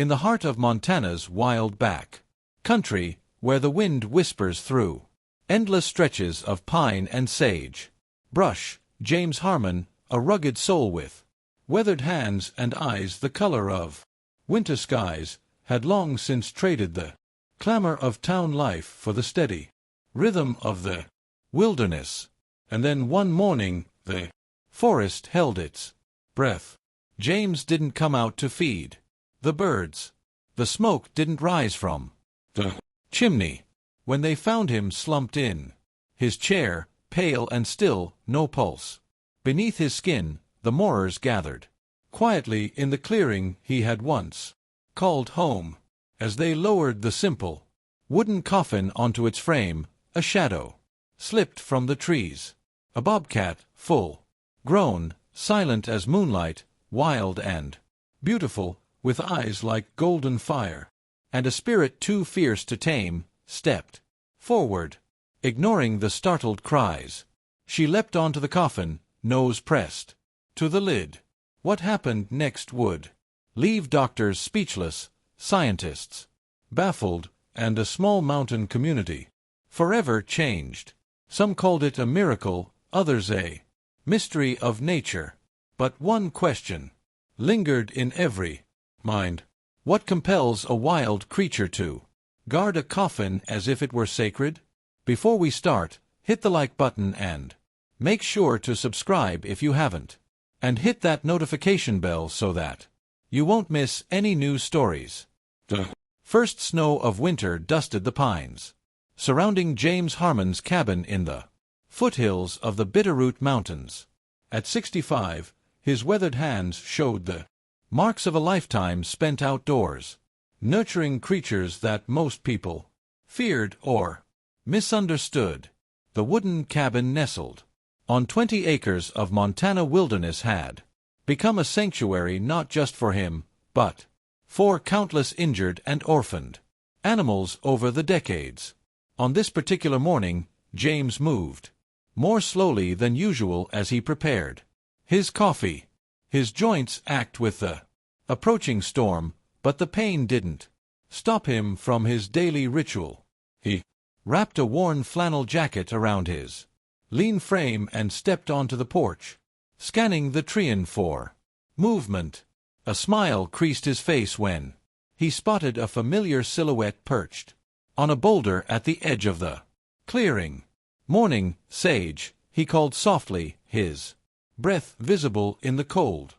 in the heart of Montana's wild back country, where the wind whispers through endless stretches of pine and sage brush, James Harmon, a rugged soul with weathered hands and eyes the color of winter skies, had long since traded the clamor of town life for the steady rhythm of the wilderness. And then one morning, the forest held its breath. James didn't come out to feed the birds. The smoke didn't rise from the chimney. When they found him slumped in his chair, pale and still, no pulse beneath his skin, the moorers gathered quietly in the clearing he had once called home. As they lowered the simple wooden coffin onto its frame, a shadow slipped from the trees. A bobcat, full grown, silent as moonlight, wild and beautiful, with eyes like golden fire, and a spirit too fierce to tame, stepped forward. Ignoring the startled cries, she leapt onto the coffin, nose pressed to the lid. What happened next would leave doctors speechless, scientists baffled, and a small mountain community forever changed. Some called it a miracle, others a mystery of nature. But one question lingered in every mind. What compels a wild creature to guard a coffin as if it were sacred? Before we start, hit the like button and make sure to subscribe if you haven't. And hit that notification bell so that you won't miss any new stories. The first snow of winter dusted the pines surrounding James Harmon's cabin in the foothills of the Bitterroot Mountains. At 65, his weathered hands showed the marks of a lifetime spent outdoors, nurturing creatures that most people feared or misunderstood. The wooden cabin nestled on 20 acres of Montana wilderness had become a sanctuary not just for him, but for countless injured and orphaned animals over the decades. On this particular morning, James moved more slowly than usual as he prepared his coffee. His joints ached with the approaching storm, but the pain didn't stop him from his daily ritual. He wrapped a worn flannel jacket around his lean frame and stepped onto the porch, scanning the terrain for movement. A smile creased his face when he spotted a familiar silhouette perched on a boulder at the edge of the clearing. "Morning, Sage," he called softly, his breath visible in the cold.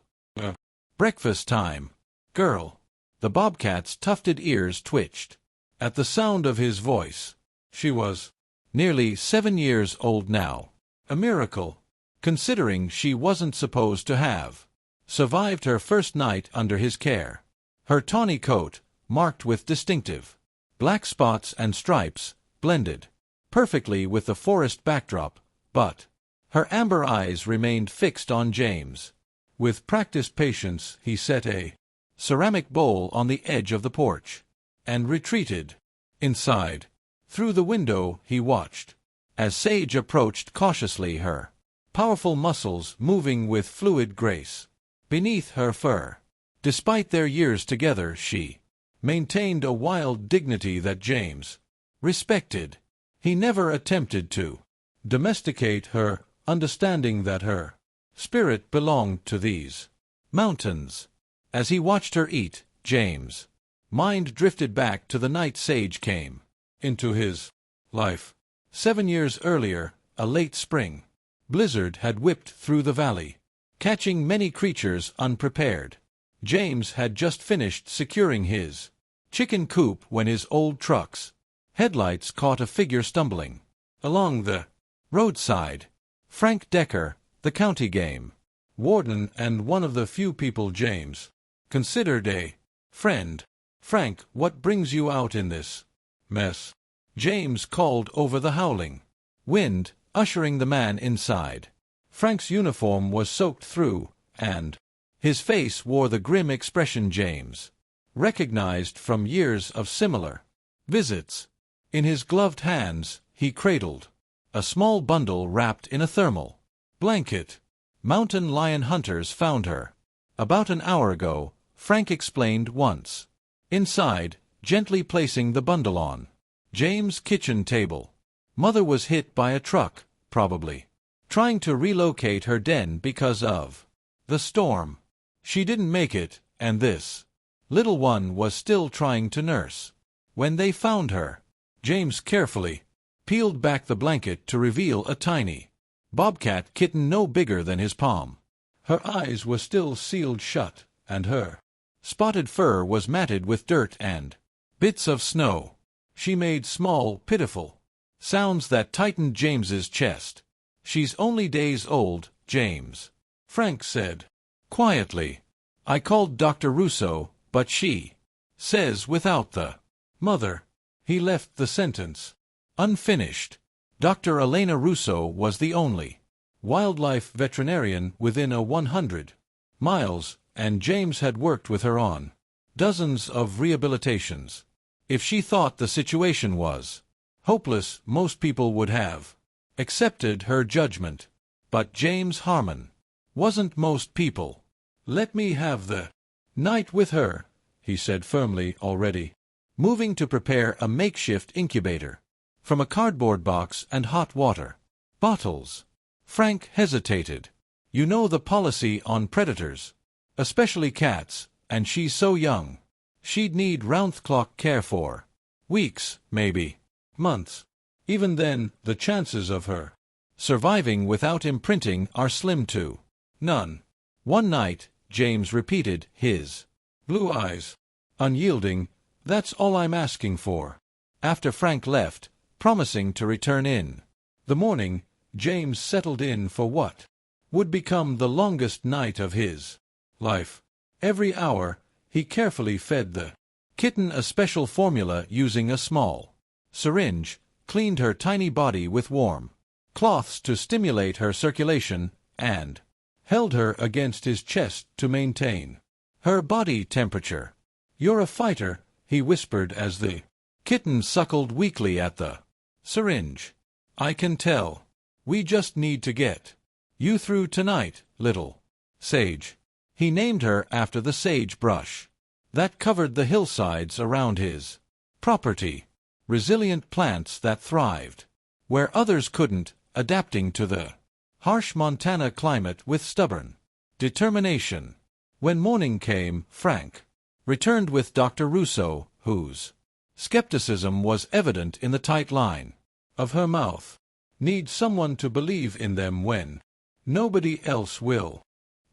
"Breakfast time, girl." The bobcat's tufted ears twitched at the sound of his voice. She was nearly 7 years old now. A miracle, considering she wasn't supposed to have survived her first night under his care. Her tawny coat, marked with distinctive black spots and stripes, blended perfectly with the forest backdrop, but her amber eyes remained fixed on James. With practiced patience, he set a ceramic bowl on the edge of the porch and retreated inside. Through the window he watched as Sage approached cautiously, her powerful muscles moving with fluid grace beneath her fur. Despite their years together, she maintained a wild dignity that James respected. He never attempted to domesticate her, understanding that her spirit belonged to these mountains. As he watched her eat, James' mind drifted back to the night Sage came into his life. 7 years earlier, a late spring blizzard had whipped through the valley, catching many creatures unprepared. James had just finished securing his chicken coop when his old truck's headlights caught a figure stumbling along the roadside. Frank Decker, the county game warden and one of the few people James considered a friend. "Frank, what brings you out in this mess?" James called over the howling wind, ushering the man inside. Frank's uniform was soaked through, and his face wore the grim expression James recognized from years of similar visits. In his gloved hands, he cradled a small bundle wrapped in a thermal blanket. "Mountain lion hunters found her about an hour ago," Frank explained once. Inside, gently placing the bundle on James' kitchen table. Mother was hit by a truck, probably. Trying to relocate her den because of the storm. She didn't make it, and this little one was still trying to nurse. When they found her, James carefully peeled back the blanket to reveal a tiny bobcat kitten no bigger than his palm. Her eyes were still sealed shut, and her spotted fur was matted with dirt and bits of snow. She made small, pitiful sounds that tightened James's chest. "She's only days old, James," Frank said quietly. "I called Dr. Russo, but she says without the mother." He left the sentence unfinished. Dr. Elena Russo was the only wildlife veterinarian within a 100 miles, and James had worked with her on dozens of rehabilitations. If she thought the situation was hopeless, most people would have accepted her judgment. But James Harmon wasn't most people. "Let me have the night with her," he said firmly, already moving to prepare a makeshift incubator from a cardboard box and hot water bottles. Frank hesitated. "You know the policy on predators, especially cats, and she's so young. She'd need round-the-clock care for weeks, maybe months. Even then, the chances of her surviving without imprinting are slim to none." "One night," James repeated, his blue eyes unyielding. "That's all I'm asking for." After Frank left, promising to return in the morning, James settled in for what would become the longest night of his life. Every hour, he carefully fed the kitten a special formula using a small syringe, cleaned her tiny body with warm cloths to stimulate her circulation, and held her against his chest to maintain her body temperature. "You're a fighter," he whispered as the kitten suckled weakly at the syringe. "I can tell. We just need to get you through tonight, little sage." He named her after the sage brush that covered the hillsides around his property. Resilient plants that thrived where others couldn't, adapting to the harsh Montana climate with stubborn determination. When morning came, Frank returned with Dr. Russo, whose skepticism was evident in the tight line of her mouth. "Need someone to believe in them when nobody else will.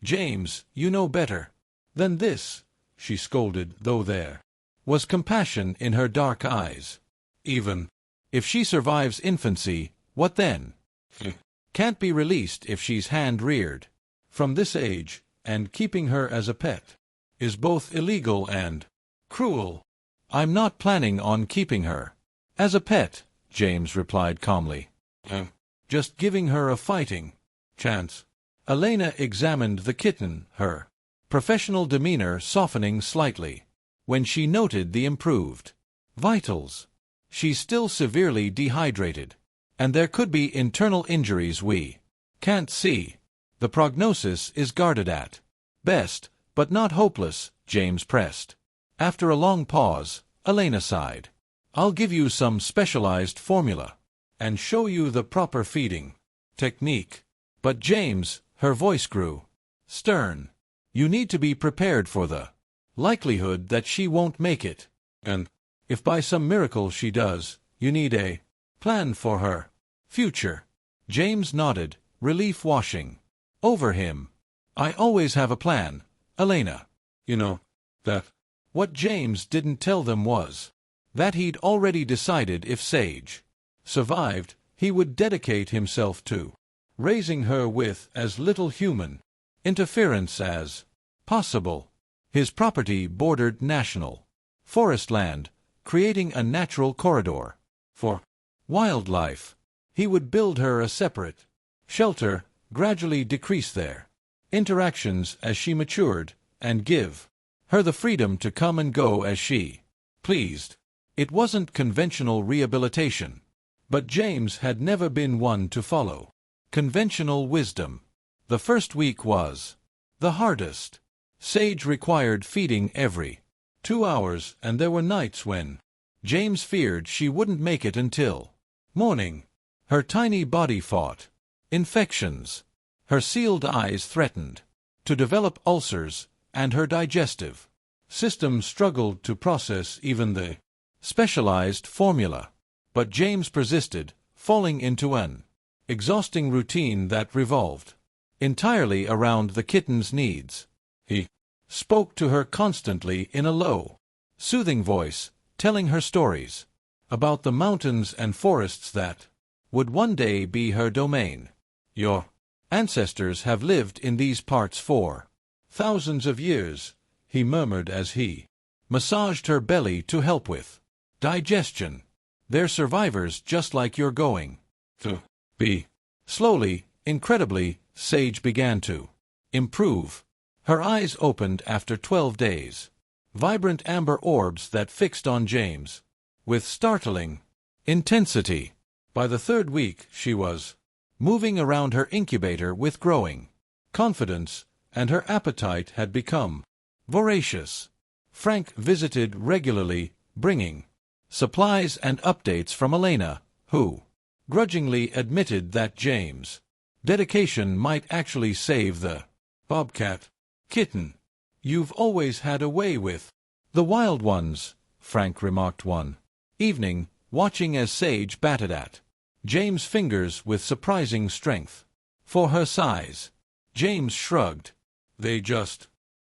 James, you know better than this," she scolded, though there was compassion in her dark eyes. "Even if she survives infancy, what then? Can't be released if she's hand-reared from this age, and keeping her as a pet is both illegal and cruel." "I'm not planning on keeping her as a pet," James replied calmly. "Just giving her a fighting chance." Elena examined the kitten, her professional demeanor softening slightly when she noted the improved vitals. "She's still severely dehydrated, and there could be internal injuries we can't see. The prognosis is guarded at best, but not hopeless," James pressed. After a long pause, Elena sighed. "I'll give you some specialized formula and show you the proper feeding technique." But James, her voice grew stern. "You need to be prepared for the likelihood that she won't make it. And if by some miracle she does, you need a plan for her future." James nodded, relief washing over him. "I always have a plan, Elena. You know that." What James didn't tell them was that he'd already decided if Sage survived, he would dedicate himself to raising her with as little human interference as possible. His property bordered national forest land, creating a natural corridor for wildlife. He would build her a separate shelter, gradually decrease their interactions as she matured, and give her the freedom to come and go as she pleased. It wasn't conventional rehabilitation, but James had never been one to follow conventional wisdom. The first week was the hardest. Sage required feeding every 2 hours, and there were nights when James feared she wouldn't make it until morning. Her tiny body fought infections. Her sealed eyes threatened to develop ulcers, and her digestive system struggled to process even the specialized formula. But James persisted, falling into an exhausting routine that revolved entirely around the kitten's needs. He spoke to her constantly in a low, soothing voice, telling her stories about the mountains and forests that would one day be her domain. "Your ancestors have lived in these parts for thousands of years," he murmured as he massaged her belly to help with digestion. "They're survivors just like you're going to be." Slowly, incredibly, Sage began to improve. Her eyes opened after 12 days. Vibrant amber orbs that fixed on James with startling intensity. By the 3rd week, she was moving around her incubator with growing confidence, and her appetite had become voracious. Frank visited regularly, bringing supplies and updates from Elena, who grudgingly admitted that James' dedication might actually save the Bobcat kitten. "You've always had a way with the wild ones," Frank remarked one evening, watching as Sage batted at James' fingers with surprising strength. For her size, James shrugged. "They just